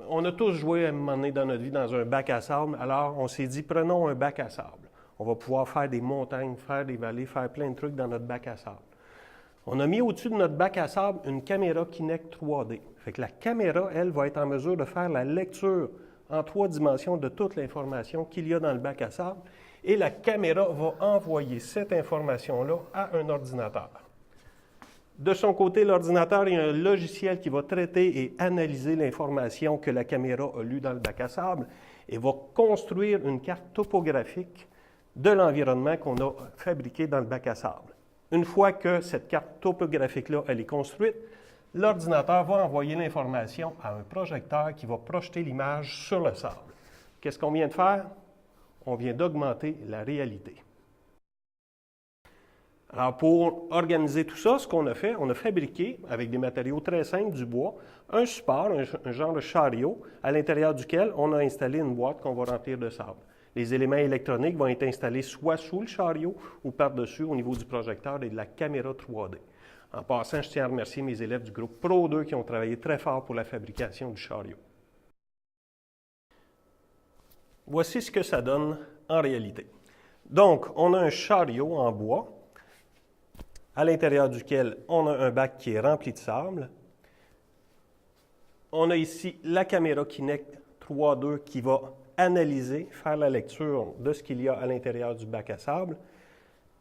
On a tous joué à un moment donné dans notre vie dans un bac à sable, alors on s'est dit, prenons un bac à sable. On va pouvoir faire des montagnes, faire des vallées, faire plein de trucs dans notre bac à sable. On a mis au-dessus de notre bac à sable une caméra Kinect 3D. Fait que la caméra, elle, va être en mesure de faire la lecture en 3 dimensions de toute l'information qu'il y a dans le bac à sable. Et la caméra va envoyer cette information-là à un ordinateur. De son côté, l'ordinateur, il y a un logiciel qui va traiter et analyser l'information que la caméra a lue dans le bac à sable et va construire une carte topographique de l'environnement qu'on a fabriqué dans le bac à sable. Une fois que cette carte topographique-là, elle est construite, l'ordinateur va envoyer l'information à un projecteur qui va projeter l'image sur le sable. Qu'est-ce qu'on vient de faire? On vient d'augmenter la réalité. Alors, pour organiser tout ça, ce qu'on a fait, on a fabriqué, avec des matériaux très simples, du bois, un support, un genre de chariot, à l'intérieur duquel on a installé une boîte qu'on va remplir de sable. Les éléments électroniques vont être installés soit sous le chariot ou par-dessus au niveau du projecteur et de la caméra 3D. En passant, je tiens à remercier mes élèves du groupe Pro 2 qui ont travaillé très fort pour la fabrication du chariot. Voici ce que ça donne en réalité. Donc, on a un chariot en bois, à l'intérieur duquel on a un bac qui est rempli de sable. On a ici la caméra Kinect 3D qui va analyser, faire la lecture de ce qu'il y a à l'intérieur du bac à sable.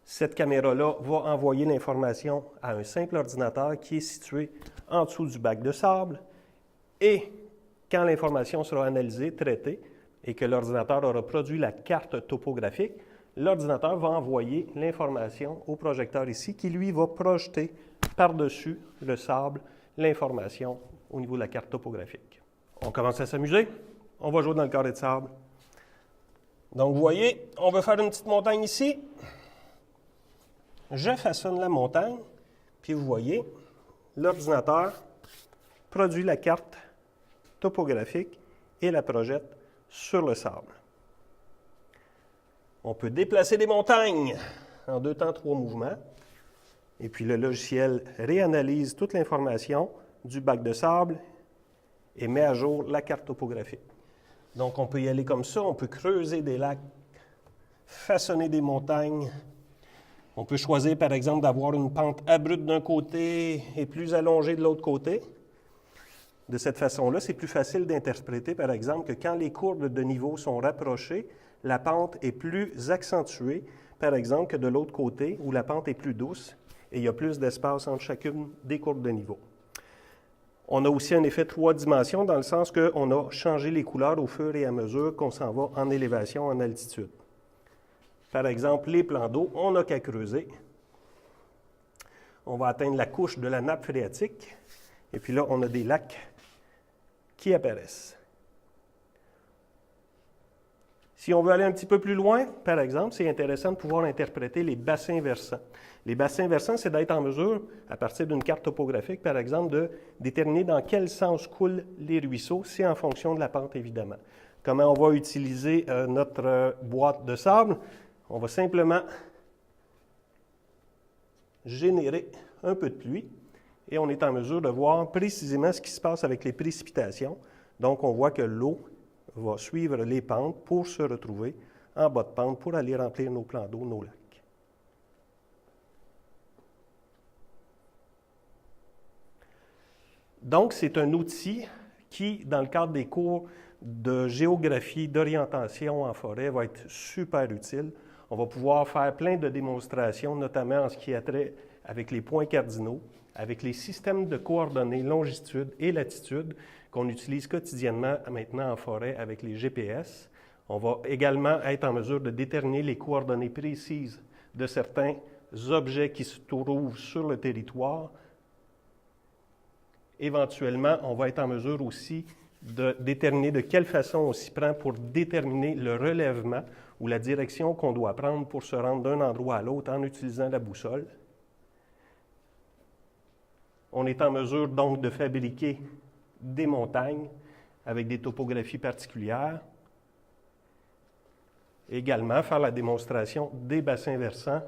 Cette caméra-là va envoyer l'information à un simple ordinateur qui est situé en dessous du bac de sable. Et quand l'information sera analysée, traitée, et que l'ordinateur aura produit la carte topographique, l'ordinateur va envoyer l'information au projecteur ici, qui lui va projeter par-dessus le sable l'information au niveau de la carte topographique. On commence à s'amuser. On va jouer dans le carré de sable. Donc, vous voyez, on va faire une petite montagne ici. Je façonne la montagne, puis vous voyez, l'ordinateur produit la carte topographique et la projette sur le sable. On peut déplacer des montagnes en 2 temps, 3 mouvements. Et puis le logiciel réanalyse toute l'information du bac de sable et met à jour la carte topographique. Donc on peut y aller comme ça, on peut creuser des lacs, façonner des montagnes. On peut choisir par exemple d'avoir une pente abrupte d'un côté et plus allongée de l'autre côté. De cette façon-là, c'est plus facile d'interpréter par exemple que quand les courbes de niveau sont rapprochées, la pente est plus accentuée, par exemple, que de l'autre côté, où la pente est plus douce et il y a plus d'espace entre chacune des courbes de niveau. On a aussi un effet 3 dimensions dans le sens qu'on a changé les couleurs au fur et à mesure qu'on s'en va en élévation, en altitude. Par exemple, les plans d'eau, on n'a qu'à creuser. On va atteindre la couche de la nappe phréatique et puis là, on a des lacs qui apparaissent. Si on veut aller un petit peu plus loin, par exemple, c'est intéressant de pouvoir interpréter les bassins versants. Les bassins versants, c'est d'être en mesure, à partir d'une carte topographique, par exemple, de déterminer dans quel sens coulent les ruisseaux. C'est en fonction de la pente, évidemment. Comment on va utiliser notre boîte de sable? On va simplement générer un peu de pluie et on est en mesure de voir précisément ce qui se passe avec les précipitations. Donc, on voit que l'eau va suivre les pentes pour se retrouver en bas de pente pour aller remplir nos plans d'eau, nos lacs. Donc, c'est un outil qui, dans le cadre des cours de géographie, d'orientation en forêt, va être super utile. On va pouvoir faire plein de démonstrations, notamment en ce qui a trait avec les points cardinaux, avec les systèmes de coordonnées longitude et latitude qu'on utilise quotidiennement maintenant en forêt avec les GPS. On va également être en mesure de déterminer les coordonnées précises de certains objets qui se trouvent sur le territoire. Éventuellement, on va être en mesure aussi de déterminer de quelle façon on s'y prend pour déterminer le relèvement ou la direction qu'on doit prendre pour se rendre d'un endroit à l'autre en utilisant la boussole. On est en mesure donc de fabriquer des montagnes avec des topographies particulières. Également, faire la démonstration des bassins versants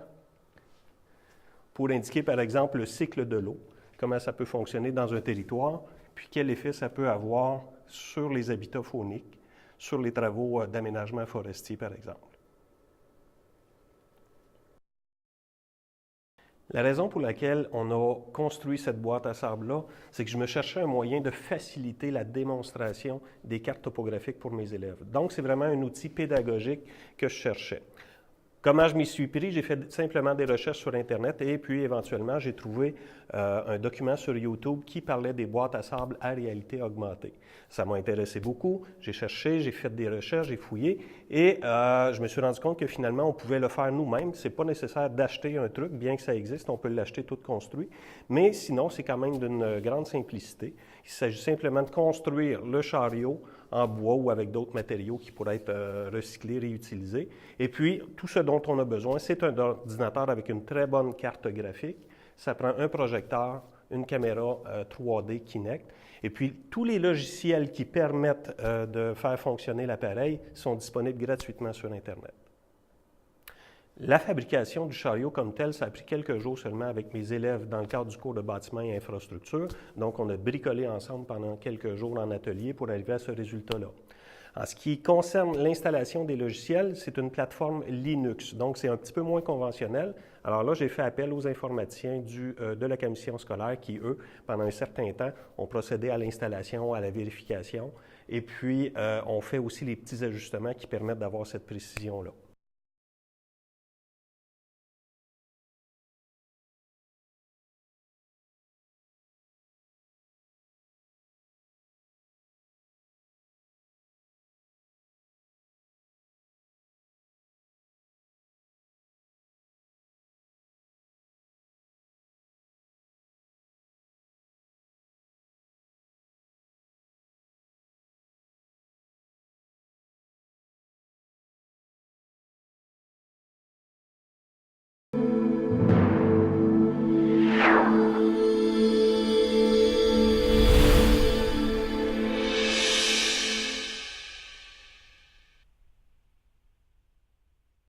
pour indiquer, par exemple, le cycle de l'eau. comment ça peut fonctionner dans un territoire, puis quel effet ça peut avoir sur les habitats fauniques, sur les travaux d'aménagement forestier, par exemple. La raison pour laquelle on a construit cette boîte à sable-là, c'est que je me cherchais un moyen de faciliter la démonstration des cartes topographiques pour mes élèves. Donc, c'est vraiment un outil pédagogique que je cherchais. Comment je m'y suis pris? J'ai fait simplement des recherches sur Internet et puis éventuellement, j'ai trouvé un document sur YouTube qui parlait des boîtes à sable à réalité augmentée. Ça m'a intéressé beaucoup. J'ai cherché, j'ai fait des recherches, j'ai fouillé et je me suis rendu compte que finalement, on pouvait le faire nous-mêmes. Ce n'est pas nécessaire d'acheter un truc, bien que ça existe, on peut l'acheter tout construit. Mais sinon, c'est quand même d'une grande simplicité. Il s'agit simplement de construire le chariot en bois ou avec d'autres matériaux qui pourraient être recyclés, réutilisés. Et puis, tout ce dont on a besoin, c'est un ordinateur avec une très bonne carte graphique. Ça prend un projecteur, une caméra 3D Kinect. Et puis, tous les logiciels qui permettent de faire fonctionner l'appareil sont disponibles gratuitement sur Internet. La fabrication du chariot comme tel, ça a pris quelques jours seulement avec mes élèves dans le cadre du cours de bâtiment et infrastructure. Donc, on a bricolé ensemble pendant quelques jours en atelier pour arriver à ce résultat-là. En ce qui concerne l'installation des logiciels, c'est une plateforme Linux, donc c'est un petit peu moins conventionnel. Alors là, j'ai fait appel aux informaticiens de la commission scolaire qui, eux, pendant un certain temps, ont procédé à l'installation, à la vérification, et puis on fait aussi les petits ajustements qui permettent d'avoir cette précision-là.